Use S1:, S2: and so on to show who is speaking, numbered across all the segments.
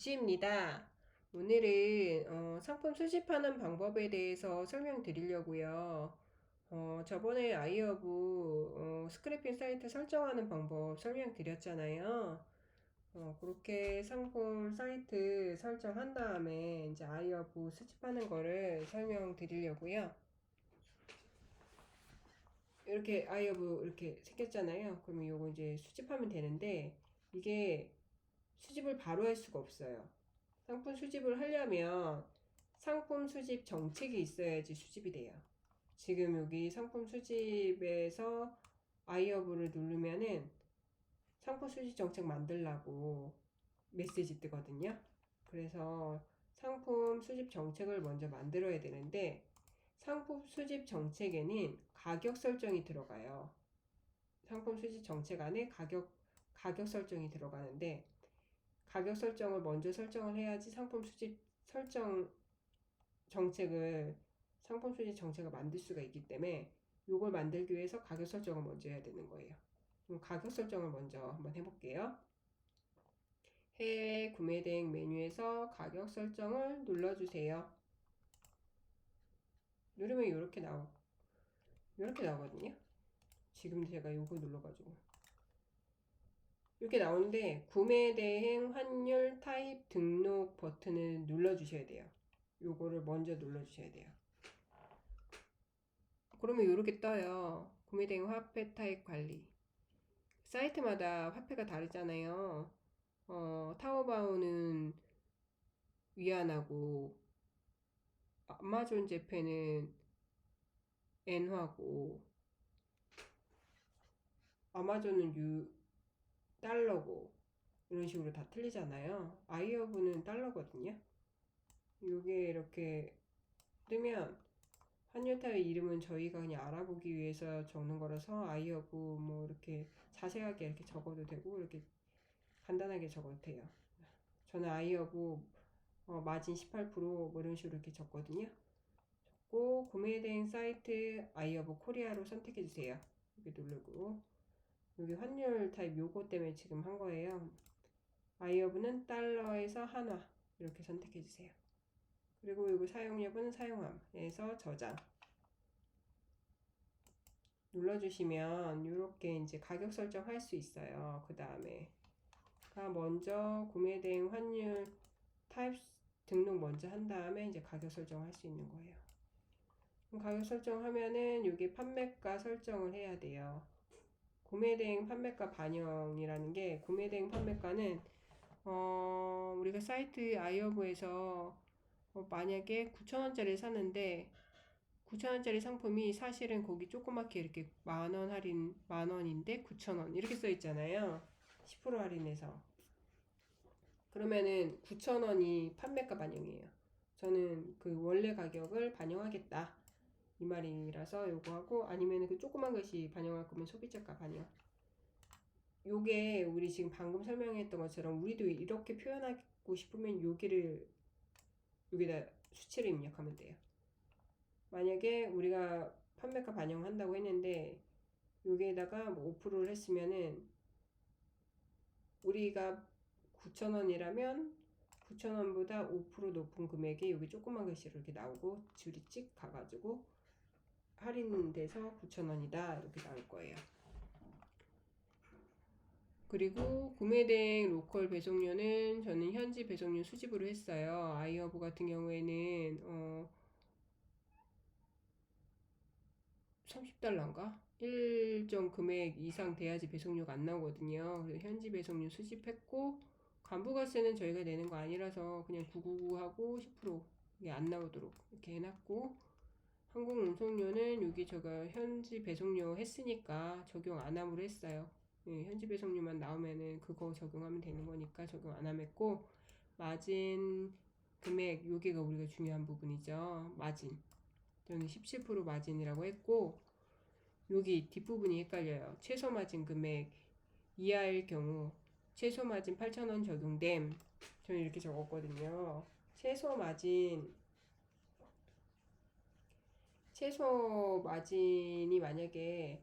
S1: 부치입니다. 오늘은 상품 수집하는 방법에 대해서 설명드리려고요. 저번에 아이허브 스크래핑 사이트 설정하는 방법 설명드렸잖아요. 그렇게 상품 사이트 설정한 다음에 이제 아이허브 수집하는 거를 설명드리려고요. 이렇게 아이허브 이렇게 생겼잖아요. 그러면 요거 이제 수집하면 되는데 이게 수집을 바로 할 수가 없어요. 상품 수집을 하려면 상품 수집 정책이 있어야지 수집이 돼요. 지금 여기 상품 수집에서 아이허브를 누르면은 상품 수집 정책 만들라고 메시지 뜨거든요. 그래서 상품 수집 정책을 먼저 만들어야 되는데 상품 수집 정책에는 가격 설정이 들어가요. 상품 수집 정책 안에 가격 설정이 들어가는데 가격 설정을 먼저 설정을 해야지 상품 수집 정책을 만들 수가 있기 때문에 이걸 만들기 위해서 가격 설정을 먼저 해야 되는 거예요. 그럼 가격 설정을 먼저 한번 해볼게요. 해외 구매 대행 메뉴에서 가격 설정을 눌러주세요. 누르면 이렇게 나오거든요. 지금 제가 이거 눌러가지고 이렇게 나오는데 구매 대행 환율 타입 등록 버튼을 눌러주셔야 돼요. 요거를 먼저 눌러주셔야 돼요. 그러면 이렇게 떠요. 구매 대행 화폐 타입 관리. 사이트마다 화폐가 다르잖아요. 타오바오는 위안하고 아마존 재팬은 엔화고 아마존은 달러고 이런 식으로 다 틀리잖아요. 아이허브는 달러거든요. 이게 이렇게 뜨면 환율 타입 이름은 저희가 그냥 알아보기 위해서 적는 거라서 아이허브 뭐 이렇게 자세하게 이렇게 적어도 되고 이렇게 간단하게 적어도 돼요. 저는 아이허브 마진 18%뭐 이런 식으로 이렇게 적거든요. 적고 구매 대행 사이트 아이허브 코리아로 선택해 주세요. 이렇게 누르고 여기 환율 타입 요거 때문에 지금 한 거예요. 아이허브는 달러에서 한화 이렇게 선택해 주세요. 그리고 여기 사용 여부는 사용함에서 저장 눌러주시면 이렇게 이제 가격 설정할 수 있어요. 그 다음에 먼저 구매 대행 환율 타입 등록 먼저 한 다음에 이제 가격 설정할 수 있는 거예요. 그럼 가격 설정하면은 여기 판매가 설정을 해야 돼요. 구매 대행 판매가 반영이라는 게 구매 대행 판매가는 우리가 사이트 아이허브에서 만약에 9,000원짜리 사는데 9,000원짜리 상품이 사실은 거기 조그맣게 이렇게 만원 할인 만원인데 9,000원 이렇게 써 있잖아요. 10% 할인해서 그러면은 9,000원이 판매가 반영이에요. 저는 그 원래 가격을 반영하겠다 이 말이라서 요거 하고 아니면 그 조그만 것이 반영할 거면 소비자가 반영. 요게 우리 지금 방금 설명했던 것처럼 우리도 이렇게 표현하고 싶으면 여기다 수치를 입력하면 돼요. 만약에 우리가 판매가 반영한다고 했는데 여기에다가 뭐 5%를 했으면은 우리가 9,000원이라면 9,000원보다 5% 높은 금액이 여기 조그만 글씨로 이렇게 나오고 줄이 찍 가가지고 할인돼서 9,000원이다 이렇게 나올 거예요. 그리고 구매 대행 로컬 배송료는 저는 현지 배송료 수집으로 했어요. 아이허브 같은 경우에는 30달러인가? 일정 금액 이상 돼야지 배송료가 안 나오거든요. 그래서 현지 배송료 수집했고 간부가세는 저희가 내는 거 아니라서 그냥 999하고 10% 이게 안 나오도록 이렇게 해놨고 항공운송료는 여기 제가 현지 배송료 했으니까 적용 안 함으로 했어요. 예, 현지 배송료만 나오면은 그거 적용하면 되는 거니까 적용 안 함했고 마진 금액 여기가 우리가 중요한 부분이죠. 마진 저는 17% 마진이라고 했고 여기 뒷부분이 헷갈려요. 최소 마진 금액 이하일 경우 최소 마진 8,000원 적용됨. 저는 이렇게 적었거든요. 최소 마진이 만약에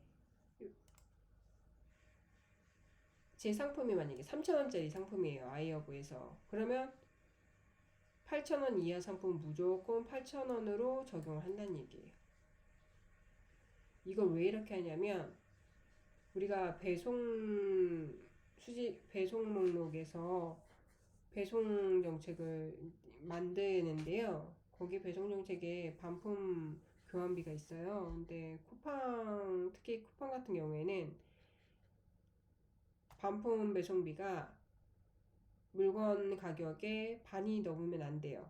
S1: 제 상품이 만약에 3,000원짜리 상품이에요. 아이허브에서. 그러면 8,000원 이하 상품 무조건 8,000원으로 적용을 한다는 얘기예요. 이걸 왜 이렇게 하냐면 우리가 배송 목록에서 배송 정책을 만드는데요. 거기 배송 정책에 반품 교환비가 있어요. 근데 특히 쿠팡 같은 경우에는 반품 배송비가 물건 가격의 반이 넘으면 안 돼요.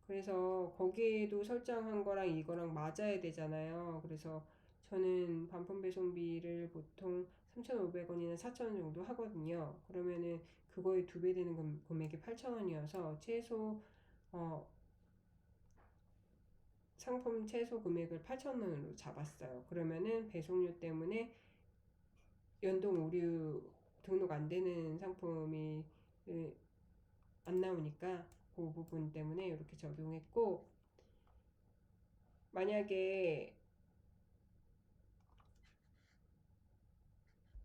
S1: 그래서 거기에도 설정한 거랑 이거랑 맞아야 되잖아요. 그래서 저는 반품 배송비를 보통 3,500원이나 4,000원 정도 하거든요. 그러면은 그거의 2배 되는 금액이 8,000원이어서 상품 최소 금액을 8,000원으로 잡았어요. 그러면은 배송료 때문에 연동 오류 등록 안 되는 상품이 안 나오니까 그 부분 때문에 이렇게 적용했고, 만약에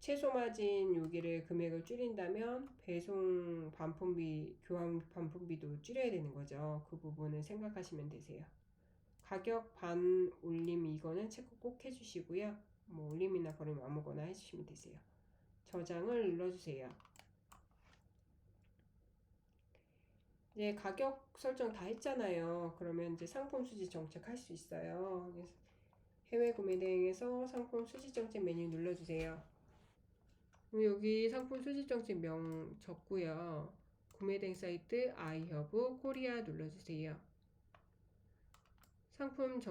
S1: 최소 마진 여기를 금액을 줄인다면 배송 반품비, 교환 반품비도 줄여야 되는 거죠. 그 부분을 생각하시면 되세요. 가격 반 올림 이거는 체크 꼭 해주시고요. 뭐 올림이나 버림 아무거나 해주시면 되세요. 저장을 눌러주세요. 이제 가격 설정 다 했잖아요. 그러면 이제 상품 수지 정책 할 수 있어요. 해외 구매 대행에서 상품 수지 정책 메뉴 눌러주세요. 여기 상품 수지 정책 명 적고요. 구매 대행 사이트 아이허브 코리아 눌러주세요. 상품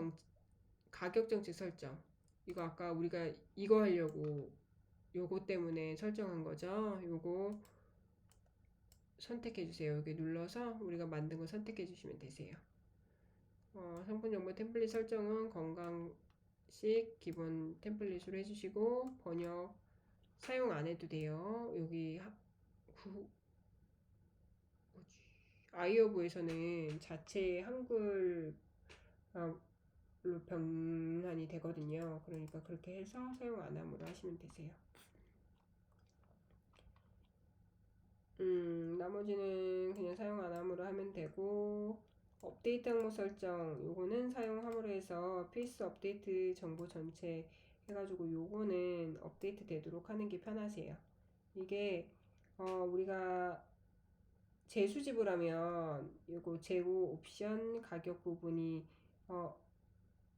S1: 가격 정책 설정. 이거 아까 우리가 이거 하려고 요거 때문에 설정한 거죠. 요거 선택해 주세요. 여기 눌러서 우리가 만든 거 선택해 주시면 되세요. 상품 정보 템플릿 설정은 건강식 기본 템플릿으로 해주시고 번역 사용 안 해도 돼요. 여기 아이허브에서는 자체 한글로 변환이 되거든요. 그러니까 그렇게 해서 사용 안 함으로 하시면 되세요. 나머지는 그냥 사용 안 함으로 하면 되고, 업데이트 항목 설정 요거는 사용함으로 해서 필수 업데이트 정보 전체 해가지고 요거는 업데이트 되도록 하는 게 편하세요. 이게 우리가 재수집을 하면 요거 재고 옵션 가격 부분이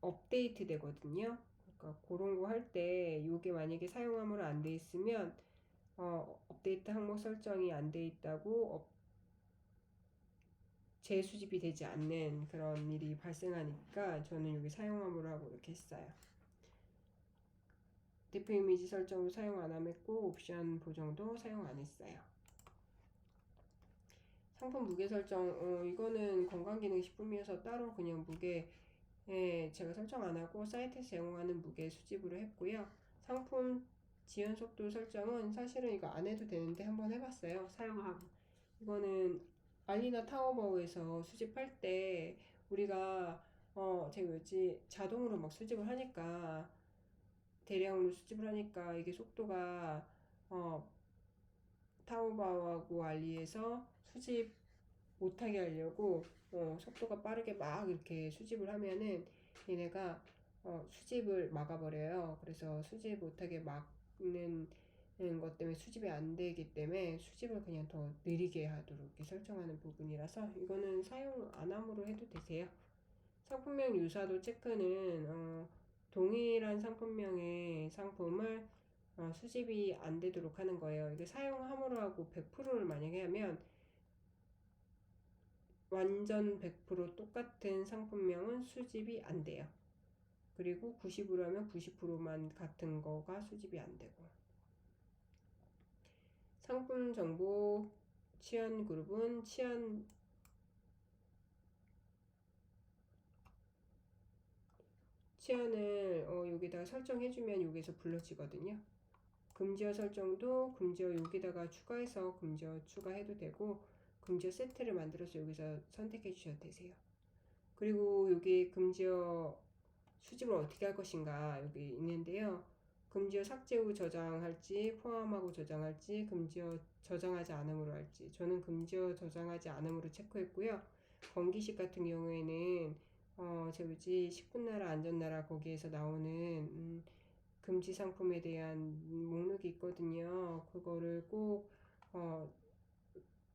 S1: 업데이트 되거든요. 그러니까 그런 거 할 때 요게 만약에 사용함으로 안 돼 있으면 업데이트 항목 설정이 안 돼 있다고 재수집이 되지 않는 그런 일이 발생하니까 저는 여기 사용함으로 하고 이렇게 했어요. 대표 이미지 설정도 사용 안 했고 옵션 보정도 사용 안 했어요. 상품 무게 설정 이거는 건강기능식품이어서 따로 그냥 무게 제가 설정 안 하고 사이트에서 제공하는 무게 수집으로 했고요. 상품 지연 속도 설정은 사실은 이거 안 해도 되는데 한번 해봤어요. 사용하고 이거는 알리나 타오바오에서 수집할 때 우리가 제가 뭐지 자동으로 막 수집을 하니까 대량으로 수집을 하니까 이게 속도가 타오바오하고 알리에서 수집 못하게 하려고 속도가 빠르게 막 이렇게 수집을 하면은 얘네가 수집을 막아버려요. 그래서 수집 못하게 막는 것 때문에 수집이 안 되기 때문에 수집을 그냥 더 느리게 하도록 이렇게 설정하는 부분이라서 이거는 사용 안 함으로 해도 되세요. 상품명 유사도 체크는 동일한 상품명의 상품을 수집이 안 되도록 하는 거예요. 이게 사용함으로 하고 100%를 만약에 하면 완전 100% 똑같은 상품명은 수집이 안 돼요. 그리고 90으로 하면 90%만 같은 거가 수집이 안 되고. 상품 정보 치안 그룹은 치안을 여기다가 설정해주면 여기서 불러지거든요. 금지어 설정도 금지어 여기다가 추가해서 금지어 추가해도 되고 금지어 세트를 만들어서 여기서 선택해 주셔도 되세요. 그리고 여기 금지어 수집을 어떻게 할 것인가 여기 있는데요. 금지어 삭제 후 저장할지 포함하고 저장할지 금지어 저장하지 않음으로 할지 저는 금지어 저장하지 않음으로 체크했고요. 건기식 같은 경우에는 저기 10분 나라 안전 나라 거기에서 나오는 금지 상품에 대한 목록이 있거든요. 그거를 꼭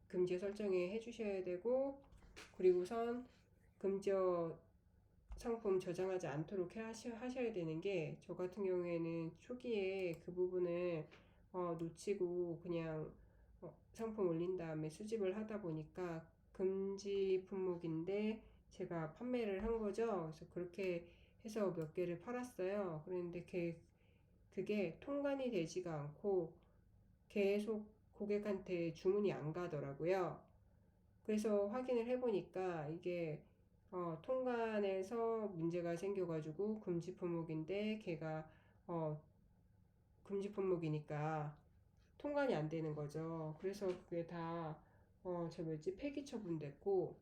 S1: 금지 설정에 해주셔야 되고, 그리고선 금지 상품 저장하지 않도록 하셔야 되는 게, 저 같은 경우에는 초기에 그 부분을 놓치고 그냥 상품 올린 다음에 수집을 하다 보니까 금지 품목인데 제가 판매를 한 거죠. 그래서 그렇게 해서 몇 개를 팔았어요. 그런데 그게 통관이 되지가 않고 계속 고객한테 주문이 안 가더라고요. 그래서 확인을 해보니까 이게 통관에서 문제가 생겨가지고 금지 품목인데 걔가 금지 품목이니까 통관이 안 되는 거죠. 그래서 그게 다 폐기 처분됐고,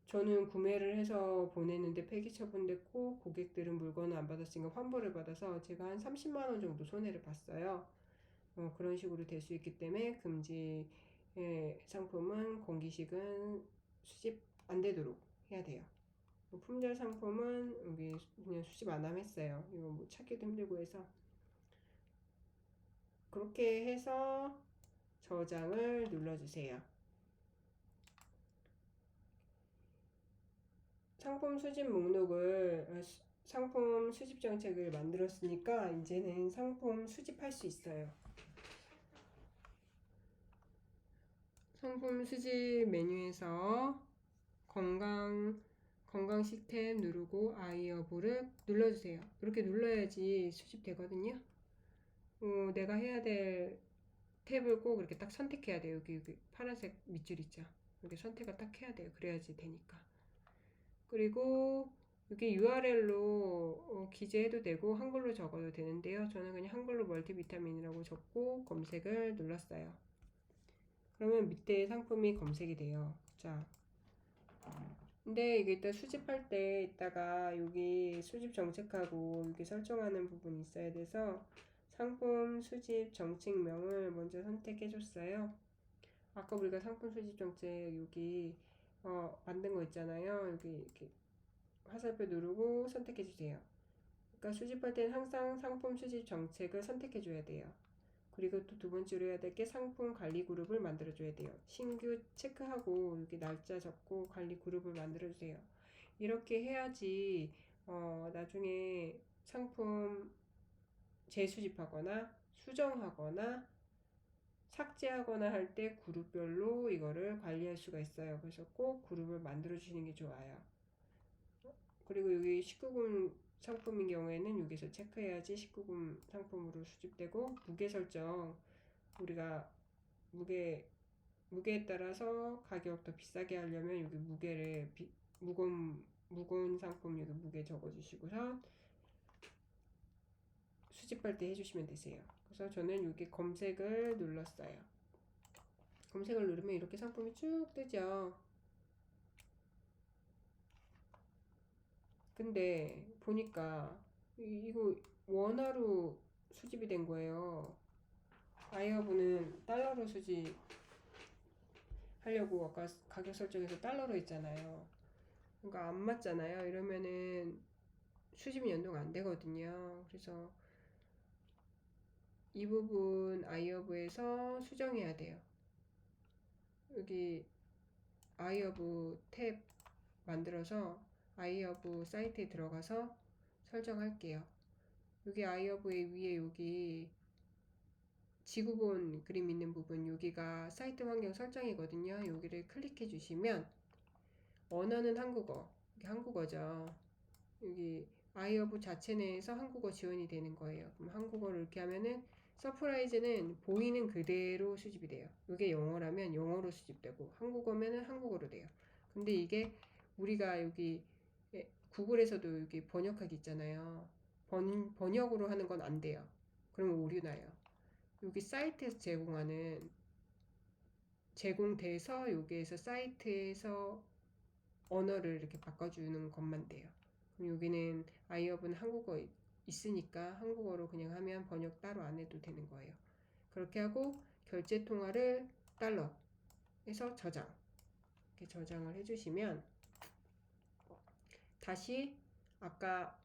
S1: 저는 구매를 해서 보냈는데 폐기 처분됐고, 고객들은 물건을 안 받았으니까 환불을 받아서 제가 한 30만 원 정도 손해를 봤어요. 그런 식으로 될 수 있기 때문에 금지 상품은 건기식은 수집 안 되도록 해야 돼요. 품절 상품은 여기 그냥 수집 안 함했어요. 이거 뭐 찾기도 힘들고 해서. 그렇게 해서 저장을 눌러주세요. 상품 수집 목록을 상품 수집 정책을 만들었으니까 이제는 상품 수집할 수 있어요. 상품 수집 메뉴에서 건강식 탭 누르고 아이어브를 눌러주세요. 이렇게 눌러야지 수집되거든요. 내가 해야 될 탭을 꼭 이렇게 딱 선택해야 돼요. 여기 파란색 밑줄 있죠. 이렇게 선택을 딱 해야 돼요. 그래야지 되니까. 그리고 여기 URL로 기재해도 되고 한글로 적어도 되는데요. 저는 그냥 한글로 멀티비타민이라고 적고 검색을 눌렀어요. 그러면 밑에 상품이 검색이 돼요. 자, 근데 이게 일단 수집할 때 이따가 여기 수집 정책하고 여기 설정하는 부분이 있어야 돼서 상품 수집 정책명을 먼저 선택해 줬어요. 아까 우리가 상품 수집 정책 여기 만든 거 있잖아요. 여기 이렇게 화살표 누르고 선택해 주세요. 그러니까 수집할 때는 항상 상품 수집 정책을 선택해 줘야 돼요. 그리고 또 두 번째로 해야 될 게 상품 관리 그룹을 만들어 줘야 돼요. 신규 체크하고 여기 날짜 적고 관리 그룹을 만들어 주세요. 이렇게 해야지 나중에 상품 재수집하거나 수정하거나 삭제하거나 할 때 그룹별로 이거를 관리할 수가 있어요. 그래서 꼭 그룹을 만들어 주시는 게 좋아요. 그리고 여기 19금 상품인 경우에는 여기서 체크해야지 19금 상품으로 수집되고, 무게 설정, 우리가 무게에 따라서 가격 더 비싸게 하려면 여기 무게를 무거운 상품 여기 무게 적어주시고서 수집할 때 해주시면 되세요. 그래서 저는 여기 검색을 눌렀어요. 검색을 누르면 이렇게 상품이 쭉 뜨죠. 근데 보니까 이거 원화로 수집이 된 거예요. 아이허브는 달러로 수집하려고 아까 가격 설정에서 달러로 했잖아요. 그러니까 안 맞잖아요. 이러면은 수집이 연동 안 되거든요. 그래서 이 부분 아이허브에서 수정해야 돼요. 여기 아이허브 탭 만들어서 아이허브 사이트에 들어가서 설정할게요. 여기 아이허브의 위에 여기 지구본 그림 있는 부분, 여기가 사이트 환경 설정이거든요. 여기를 클릭해 주시면 언어는 한국어, 이게 한국어죠. 여기 아이허브 자체 내에서 한국어 지원이 되는 거예요. 그럼 한국어를 이렇게 하면은 서프라이즈는 보이는 그대로 수집이 돼요. 이게 영어라면 영어로 수집되고 한국어면은 한국어로 돼요. 근데 이게 우리가 여기 구글에서도 여기 번역하기 있잖아요. 번역으로 하는 건 안 돼요. 그러면 오류 나요. 여기 사이트에서 제공돼서 여기에서 사이트에서 언어를 이렇게 바꿔주는 것만 돼요. 그럼 여기는 아이허브는 한국어 있으니까 한국어로 그냥 하면 번역 따로 안 해도 되는 거예요. 그렇게 하고 결제 통화를 달러에서 저장. 이렇게 저장을 해주시면 다시 아까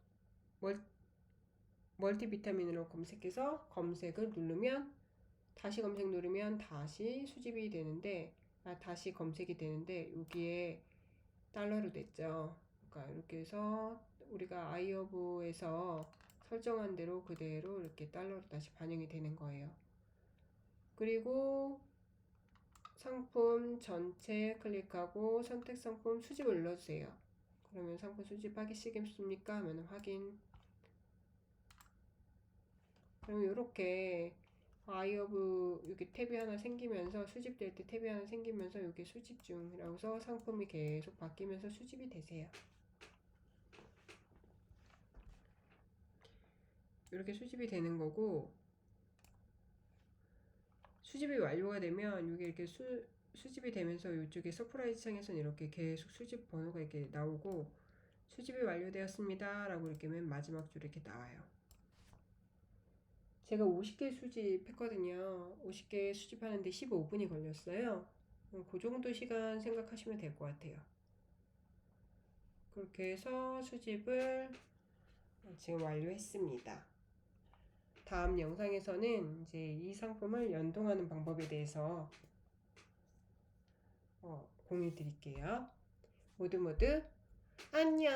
S1: 멀티비타민으로 검색해서 검색을 누르면 다시 검색 누르면 다시 수집이 되는데 다시 검색이 되는데 여기에 달러로 됐죠. 그러니까 이렇게 해서 우리가 아이허브에서 설정한 대로 그대로 이렇게 달러로 다시 반영이 되는 거예요. 그리고 상품 전체 클릭하고 선택 상품 수집을 눌러주세요. 그러면 상품 수집하시겠습니까? 하면 확인. 그러면 이렇게 아이허브 여기 탭이 하나 생기면서 수집될 때 탭이 하나 생기면서 여기 수집 중이라고 해서 상품이 계속 바뀌면서 수집이 되세요. 이렇게 수집이 되는 거고, 수집이 완료가 되면 이게 이렇게 수집이 되면서 이쪽에 서프라이즈 창에서는 이렇게 계속 수집 번호가 이렇게 나오고 수집이 완료되었습니다 라고 이렇게 맨 마지막 줄에 이렇게 나와요. 제가 50개 수집했거든요. 50개 수집하는데 15분이 걸렸어요. 그 정도 시간 생각하시면 될 것 같아요. 그렇게 해서 수집을 지금 완료했습니다. 다음 영상에서는 이제 이 상품을 연동하는 방법에 대해서 공유 드릴게요. 모두 안녕!